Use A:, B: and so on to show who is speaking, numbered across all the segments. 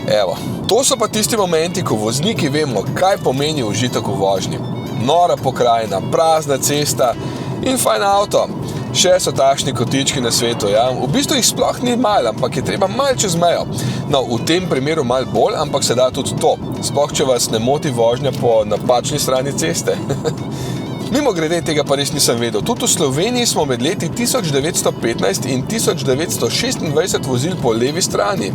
A: Evo, to so pa tisti momenti, ko vozniki vemo, kaj pomeni užitek v vožnji. Nora pokrajina, prazna cesta in fajn avto. Še so takšni kotički na svetu, ja. V bistvu jih sploh ni malo, ampak je treba malo čez mejo. No, v tem primeru malo bolj, ampak se da tudi to. Sploh, če vas ne moti vožnja po napačni strani ceste. Mimo grede tega pa res nisem vedel. Tudi v Sloveniji smo med leti 1915 in 1926 vozili po levi strani.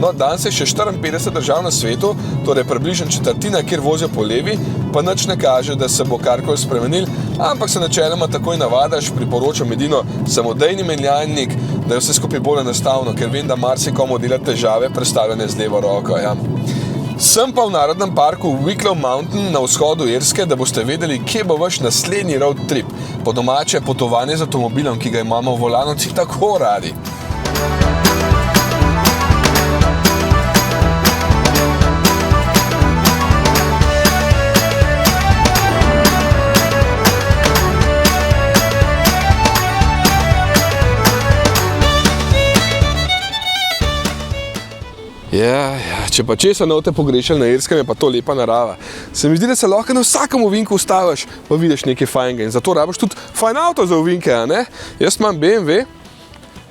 A: No, danes je še 54 držav na svetu, torej približno četrtina, kjer vozijo po levi, pa nič ne kaže, da se bo karkoli spremenil, ampak se načeloma takoj navadaš, priporočam edino samodejni menjalnik, da je vse skupaj bolj enostavno, ker vem, da marsikomu dela težave prestavljanje z levo roko, ja. Sem pa v Narodnem parku Wicklow Mountain na vzhodu Irske, da boste vedeli, kje bo vaš naslednji road trip. Po domače potovanje z avtomobilom, ki ga imamo v Volanovcih tako radi. Ja, če pa česa ne boste pogrešali na Irskem, je pa to lepa narava. Se mi zdi, da se lahko na vsakem ovinku ustaviš, pa vidiš nekaj fajnega in zato rabiš tudi fajn avto za ovinke, a ne? Jaz imam BMW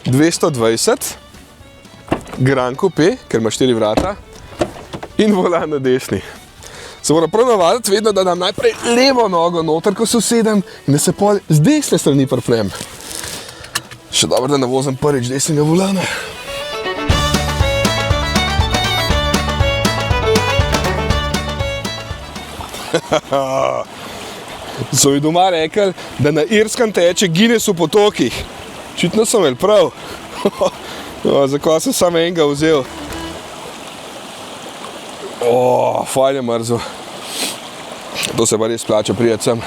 A: 220 Grand Coupe, ker ima 4 vrata in volan na desni. Se moram prav navaditi vedno, da dam najprej levo nogo noter, ko se usedem in da se pol z desne strani pripnem. Še dobro, da ne vozim prvič desnega volana. So mi doma rekli, da na Irskem teče Guinness v potokih. Očitno sem imel prav. Zakaj sem samo enega vzel? Fajn je mrzel. To se pa res plača prijeti sem.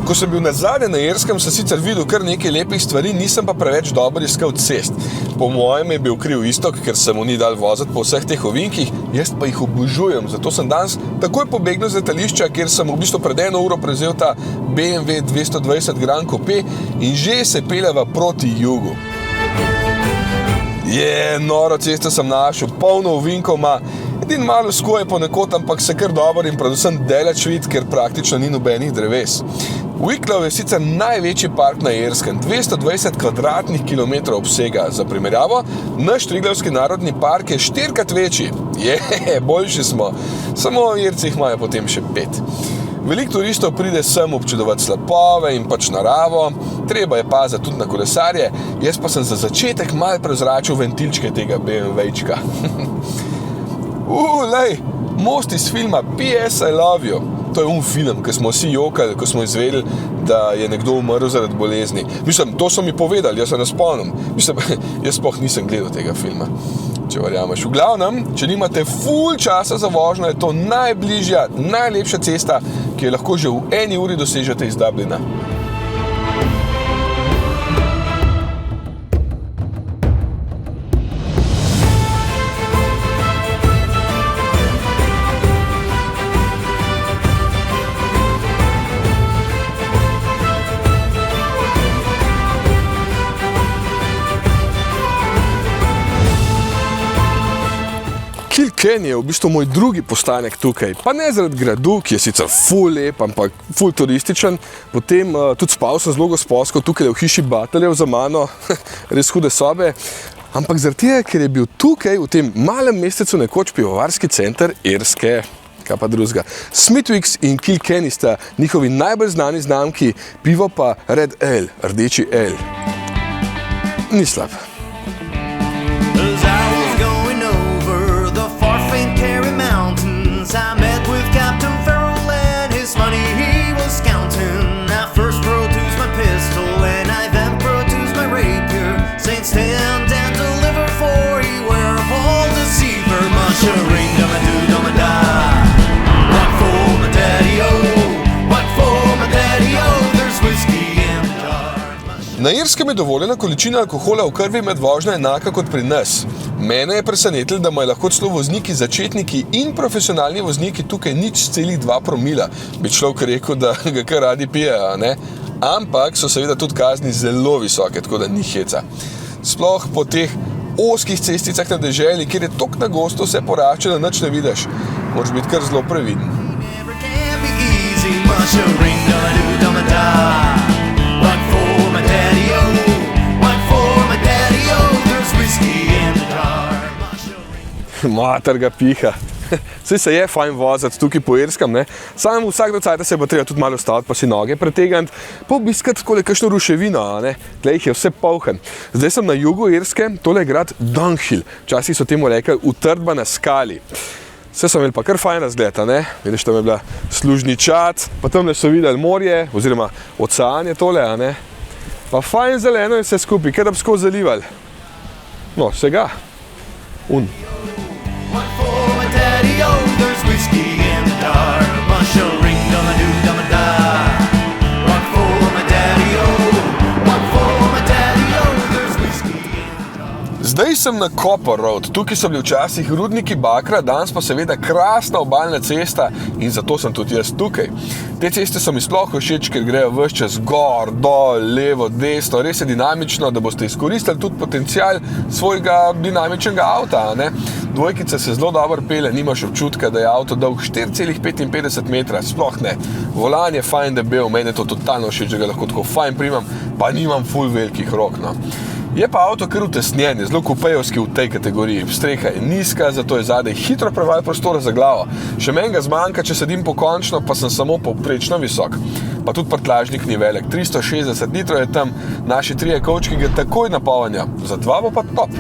A: Ko sem bil nazadnje na Irskem, sem sicer videl kar nekaj lepih stvari, nisem pa preveč dobro iskal cest. Po mojem je bil kriv Iztok, ker se mu ni dal voziti po vseh teh ovinkih, jaz pa jih obožujem. Zato sem danes takoj pobegnil z letališča, kjer sem v bistvu pred 1 uro prevzel ta BMW 220 Grand Coupe in že se peljeva proti jugu. Noro cesto sem našel, polno ovinkov ima. Edin malo sko je ponekod, ampak se kar dobro in predvsem daleč vid, ker praktično ni nobenih dreves. Wicklow je sicer največji park na Irskem, 220 kvadratnih kilometrov obsega. Za primerjavo, naš Triglavski narodni park je 4-krat večji. Boljši smo. Samo Irci jih imajo potem še 5. Veliko turistov pride sem občudovati slapove in pač naravo, treba je paziti tudi na kolesarje, jaz pa sem za začetek malo prezračil ventilčke tega BMW-čka. Lej, most iz filma P.S. I Love You. To je film, ki smo vsi jokali, ko smo izvedeli, da je nekdo umrl zaradi bolezni. Mislim, to so mi povedali, jaz se ne spomnim. Mislim, jaz sploh nisem gledal tega filma, če verjameš. V glavnem, če nimate ful časa za vožnjo, je to najbližja, najlepša cesta, ki jo lahko že v 1 uri dosežete iz Dublina. Kilkenny je v bistvu moj drugi postanek tukaj, pa ne zaradi gradu, ki je sicer ful lep, ampak ful turističen. Potem tudi spal sem zelo gosposko tukaj v hiši Bateljev za mano, res hude sobe. Ampak zaradi tega, ker je bil tukaj v tem malem mestecu nekoč pivovarski center Irske. Kaj pa drugega. Smithwick's in Kilkenny sta njihovi najbolj znani znamki, pivo pa Red Ale, rdeči ale. Ni slab.
B: I met with Captain Farrell and his money he was counting. I first produced my pistol and I then produced my rapier. Saint stand and deliver for he were all deceiver. Much a ring, dum-a-do-dum-a-da. What for my daddy-o? What for my daddy-o? There's whiskey in the jar.
A: Irskem je dovoljena količina alkohola v krvi med vožnjo enaka kot pri nas. Mene je presenetilo, da imajo lahko celo vozniki začetniki in profesionalni vozniki tukaj 0,2 promila. Bi človek rekel, da ga kar radi pijejo, ne? Ampak so seveda tudi kazni zelo visoke, tako da ni heca. Sploh po teh ozkih cesticah na deželi, kjer je tok na gosto vse porašče, da nič ne vidiš. Moraš biti kar zelo previden. Mater ga piha. Saj se je fajn voziti tukaj po Irskem, ne? Sam vsak do cajta se bo treba tudi malo ustaviti, pa si noge pretegniti, pa obiskati takole kakšno ruševino, ne? Tlej jih je vse polhen. Zdaj sem na jugu Irske, tole je grad Dunhill. Včasih so temu rekli utrdba na skali. Vse so imeli pa kar fajn razgled, ne? Vidiš, tam je bila služni čad, pa tamle so videli morje, oziroma ocean je tole, ne? Pa fajn zeleno je vse skupaj, kaj da bi skozi zalivali. No, vsega.
B: There's whiskey in the dark. Bunch of ring dama doo dama da. Rock for my daddy-o. Rock for my daddy-o. There's whiskey in the dark.
A: Zdaj sem na Copper Road. Tukaj so bili včasih rudniki bakra, danes pa seveda krasna obalna cesta in zato sem tudi jaz tukaj. Te ceste so mi sploh všeč, ker grejo ves čas gor, dol, levo, desno, res je dinamično, da boste izkoristili tudi potencial svojega dinamičnega avta, ne? Dvojkica se zelo dobro pele, nimaš občutka, da je avto dolg 4,55 metra, sploh ne. Volan je fajn debel, meni je to totalno všeč, da ga lahko tako fajn primam, pa nimam ful velikih rok, no. Je pa avto kar utesnjen, zelo kupejovski v tej kategoriji. Streha je nizka, zato je zadaj hitro prevajal prostora za glavo. Še meni ga zmanjka, če sedim pokončno, pa sem samo povprečno visok. Pa tudi prtljažnik ni velik, 360 litrov je tam, naši 3 kovčki ga takoj napolnijo, za 2 bo pa top.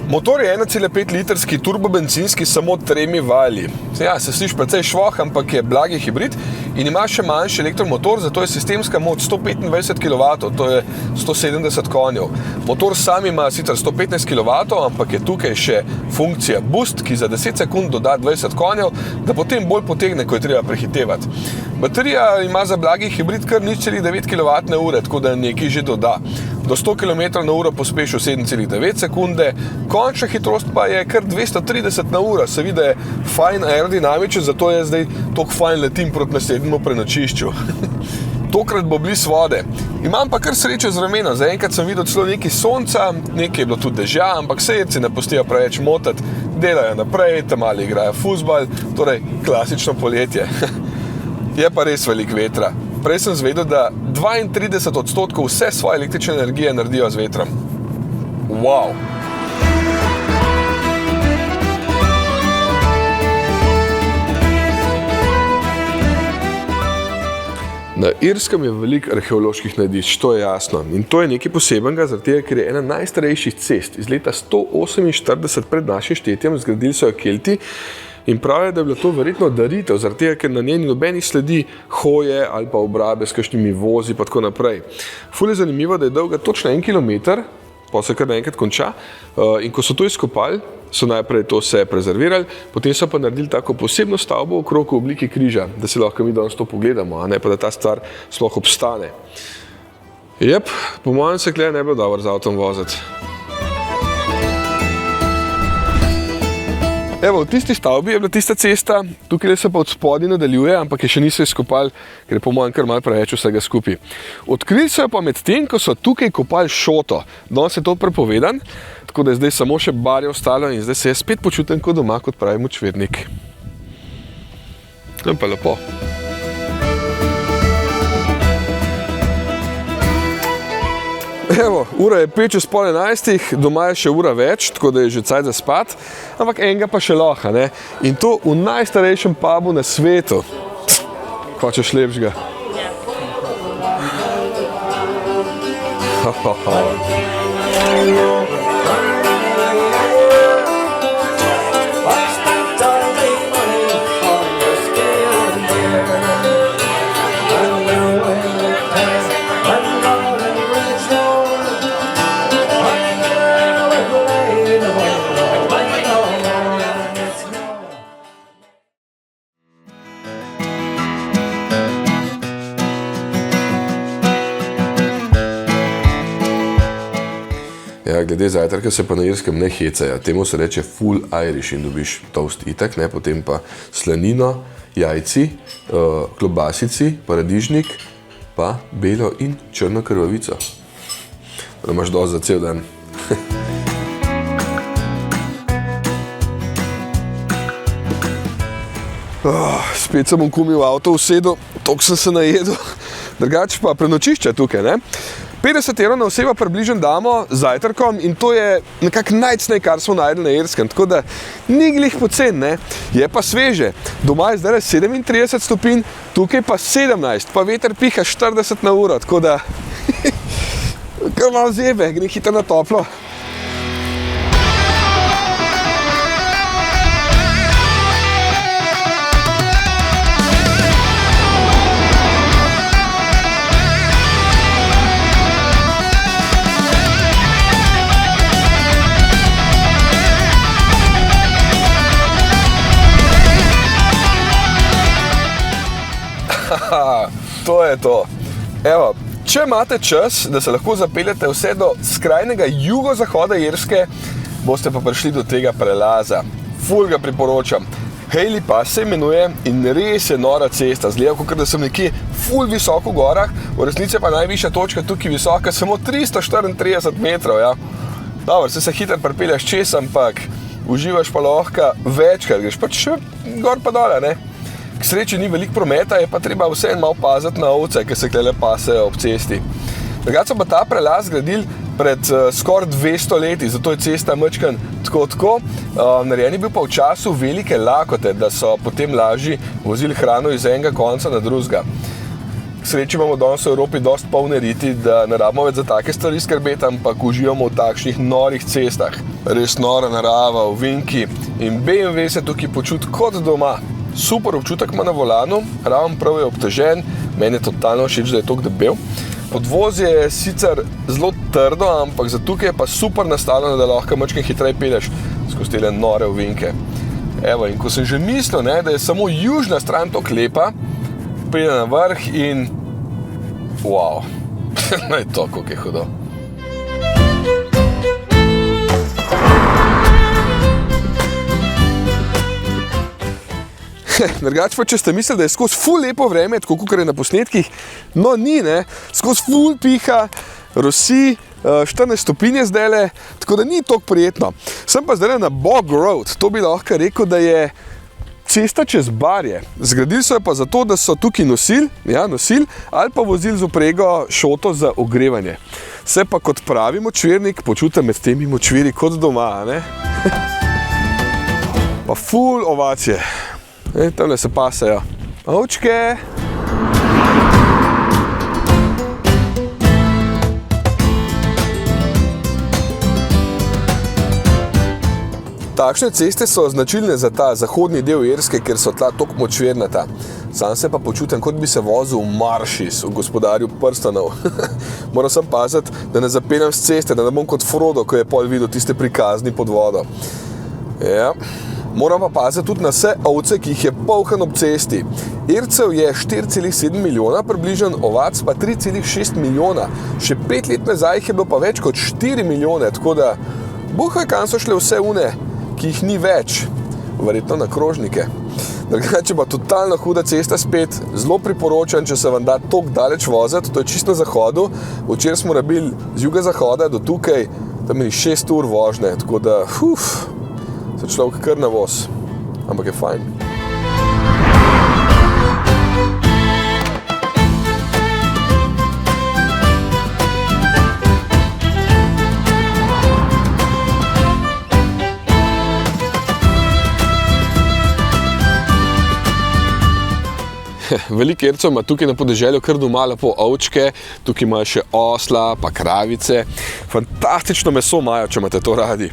A: Motor je 1,5 litrski turbobencinski samo 3 valji. Ja, se sliši precej švoh, ampak je blagi hibrid in ima še manjši elektromotor, zato je sistemska moč 125 kW, to je 170 konjev. Motor sam ima sicer 115 kW, ampak je tukaj še funkcija Boost, ki za 10 sekund doda 20 konjev, da potem bolj potegne, ko je treba prehitevati. Baterija ima za blagi hibrid kar 0,9 kWh, tako da nekaj že doda. Do 100 km/h pospeši v 7,9 sekunde, končna hitrost pa je kar 230 na uro, se vidi, da je fajn aerodinamičen, zato je zdaj toliko fajn letim proti naslednjemu prenočišču. Tokrat bo bliz vode. Imam pa kar srečo z vremena, zaenkrat sem videl celo nekaj sonca, nekaj je bilo tudi dežja, ampak sejci ne pustijo preveč motati, delajo naprej, tam ali igrajo fuzbal, torej klasično poletje. Je pa res veliko vetra. Prej sem zvedel, da 32% vse svoje električne energije naredijo z vetrom. Wow! Na Irskem je veliko arheoloških najdišč, to je jasno. In to je nekaj posebenega, zaradi tega, ker je ena najstarejših cest iz leta 148 pred našim štetjem, zgradili so jo Kelti. In pravijo, da je bilo to verjetno daritev, zaradi tega, ker na njej ni nobenih sledi hoje ali pa obrabe s kakšnimi vozi pa tako naprej. Ful je zanimivo, da je dolga točno 1 kilometer, pa se kar naenkrat konča. In ko so to izkopali, so najprej to vse prezervirali, potem so pa naredili tako posebno stavbo okrog v obliki križa, da si lahko mi danes to pogledamo, a ne pa da ta stvar sploh obstane. Jep, po mojem se ne bi bilo dobro z avtom voziti. Evo, v tisti stavbi je bila tista cesta, tukaj se pa od spodaj nadaljuje, ampak je še niso izkopali, ker je po mojem kar malo preveč vsega skupaj. Odkrili so jo pa med tem, ko so tukaj kopali šoto. Danes je to prepovedan, tako da je zdaj samo še barje ostalo in zdaj se jaz spet počutim kot doma, kot pravi močvirnik. Je pa lepo. Evo, ura je 11:05, doma je še ura več, tako da je že cajt za spat, ampak enega pa še lahko, ne? In to v najstarejšem pubu na svetu. Hočeš lepšega? glede zajtrka se pa na Irskem ne hecajo. Temu se reče full Irish in dobiš toast itak, ne, potem pa slanino, jajci, klobasici, paradižnik, pa belo in črno krvavico. Da imaš dosti za cel dan. Spet sem v kumi v avto usedel, toliko sem se najedel. Drugače pa prenočišče tukaj, ne? 50 € na oseba približno damo z zajtrkom in to je nekako najcnej, kar smo najdli na Irskem, tako da ni glih pocen, ne? Je pa sveže. Doma je zdaj 37 stopinj, tukaj pa 17, pa veter piha 40 na uro, tako da kar malo zebe, gre hitro na toplo. To je to. Evo, če imate čas, da se lahko zapeljete vse do skrajnega jugozahoda Irske, boste pa prišli do tega prelaza. Ful ga priporočam. Haley Pass se imenuje in res je nora cesta. Zgleda, kot da sem nekje ful visoko v gorah, v resnici pa najvišja točka tukaj visoka samo 334 metrov. Ja. Dobro, se hitro pripelješ čez, ampak uživaš pa lahko večkrat, greš pač še gor pa dole, ne? K sreči ni veliko prometa, je pa treba vseeno malo paziti na ovce, ki se tukaj pasejo ob cesti. Drugače so pa ta prelaz gradili pred skoraj 200 leti, zato je cesta majčkeno tako. Narejen je bil pa v času velike lakote, da so potem lažje vozili hrano iz enega konca na drugega. K sreči imamo danes v Evropi dosti polne riti, da ne rabimo več za take stvari skrbeti, ampak uživamo v takšnih norih cestah. Res nora narava, ovinki in BMW se tukaj počuti kot doma. Super občutek ima na volanu, ravno prav je obtežen, meni je totalno všeč, da je toliko debel. Podvozje je sicer zelo trdo, ampak za tukaj je pa super nastavljeno, da lahko majčkeno hitreje pelješ skozi tele nore ovinke. Evo, in ko sem že mislil, ne, da je samo južna stran toliko lepa, pride na vrh in wow, je to, koliko je hudo. Drugače pa, če ste mislili, da je skozi ful lepo vreme, tako kot je na posnetkih, no ni, ne, skozi ful piha, rosi, 14 stopinj je zdajle, tako da ni toliko prijetno. Sem pa zdaj na Bog Road, to bi lahko rekel, da je cesta čez barje. Zgradili so jo pa zato, da so tukaj nosili, ali pa vozili z oprego šoto za ogrevanje. Se pa kot pravi močvirnik počutim med temi močviri kot doma, ne? Pa ful ovacije. Tamle se pasejo ovčke. Takšne ceste so značilne za ta zahodni del Irske, ker so tla toliko močvirnata. Sam se pa počutim, kot bi se vozil v Maršis, v Gospodarju prstanov. Moram sem paziti, da ne zapeljem s ceste, da ne bom kot Frodo, ko je pol videl tiste prikazni pod vodo. Ja. Moram pa paziti tudi na vse ovce, ki jih je polhan ob cesti. Ircev je 4,7 milijona približen, ovac pa 3,6 milijona. Še 5 let nazaj jih je bilo pa več kot 4 milijone, tako da buhaj, kam so šle vse une, ki jih ni več, verjetno na krožnike. Drugače pa totalno huda cesta spet, zelo priporočam, če se vam da toliko daleč voziti, to je čisto na zahodu. Včeraj smo rabili z juga-zahoda do tukaj, tam je 6 ur vožnje, tako da se človek kar na voz, ampak je fajn. Veliko Ircev ima tukaj na podeželju kar doma lepo ovčke, tukaj imajo še osla, pa kravice. Fantastično meso imajo, če imate to radi.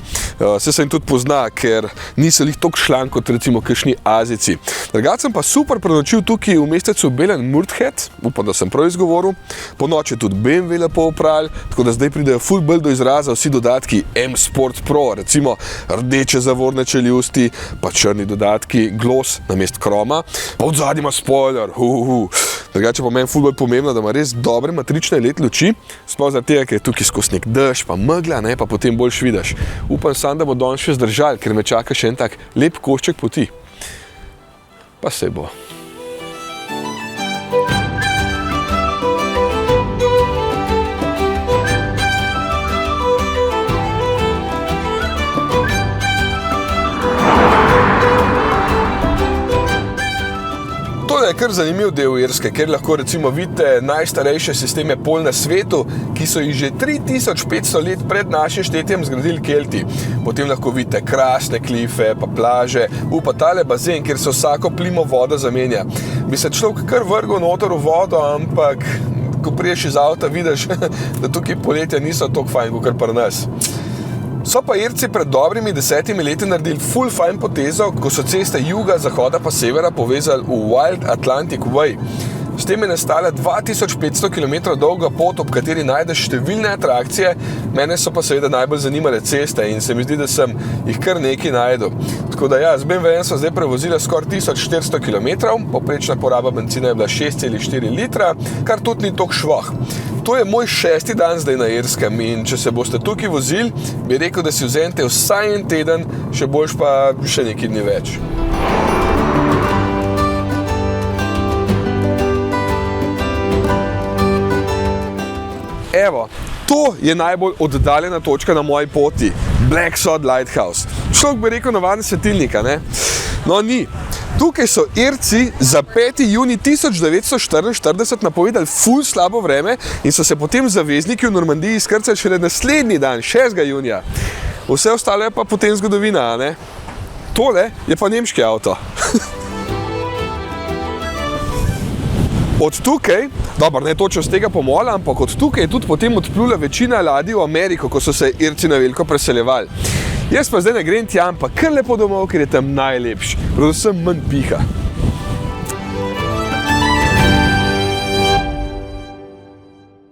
A: Se jim tudi pozna, ker niso lih toliko šlank kot recimo kakšni Azijci. Drugače sem pa super prenočil tukaj v mestecu Belen Murthed, upam, da sem prav izgovoril. Po noči tudi BMW lepo opravili, tako da zdaj pridejo ful bolj do izraza vsi dodatki M-Sport Pro, recimo rdeče zavorne čeljusti, pa črni dodatki, gloss namesto kroma, pa od zadnji ima spoiler. eksterior. Drugače pa meni ful bolj pomembno, da ima res dobre matrične LED luči, sploh zaradi tega, ker je tukaj skozi nek dež, pa megla, ne, pa potem boljš vidiš. Upam sam, da bo danes še zdržal, ker me čaka še en tak lep košček poti. Pa sej bo. To je kar zanimiv del Irske, ker lahko recimo vidite najstarejše sisteme pol na svetu, ki so jih že 3500 let pred našim štetjem zgradili Kelti. Potem lahko vidite krasne klife, pa plaže, pa tale bazen, kjer se vsako plimo voda zamenja. Bi se človek kar vrgel noter v vodo, ampak ko priješ iz avta, vidiš, da tukaj poletja niso toliko fajn, kot pri nas. So pa Irci pred dobrimi 10 leti naredili ful fajn potezo, ko so ceste juga, zahoda pa severa povezali v Wild Atlantic Way. S tem je nastala 2500 km dolga pot, ob kateri najdeš številne atrakcije, mene so pa seveda najbolj zanimale ceste in se mi zdi, da sem jih kar nekaj najdel. Tako da ja, z BMW so zdaj prevozila skoraj 1400 km, povprečna poraba bencina je bila 6,4 litra, kar tudi ni toliko švoh. To je moj 6. dan zdaj na Irskem in če se boste tukaj vozili, bi rekel, da si vzemite vsaj en teden, še boljš pa še nekaj dni več. Evo, to je najbolj oddaljena točka na moji poti, Black Sod Lighthouse. Človek bi rekel navaden svetilnika, ne? No, ni. Tukaj so Irci za 5. juni 1944 napovedali ful slabo vreme in so se potem zavezniki v Normandiji skrcali šele naslednji dan, 6. junija. Vse ostalo je pa potem zgodovina, ne? Tole je pa nemški avto. Od tukaj, dobro, ne točno z tega pomola, ampak od tukaj je tudi potem odplula večina ladij v Ameriko, ko so se Irci na veliko preseljevali. Jaz pa zdaj ne grem tja, ampak kar lepo domov, ker je tam najlepši, predvsem manj piha.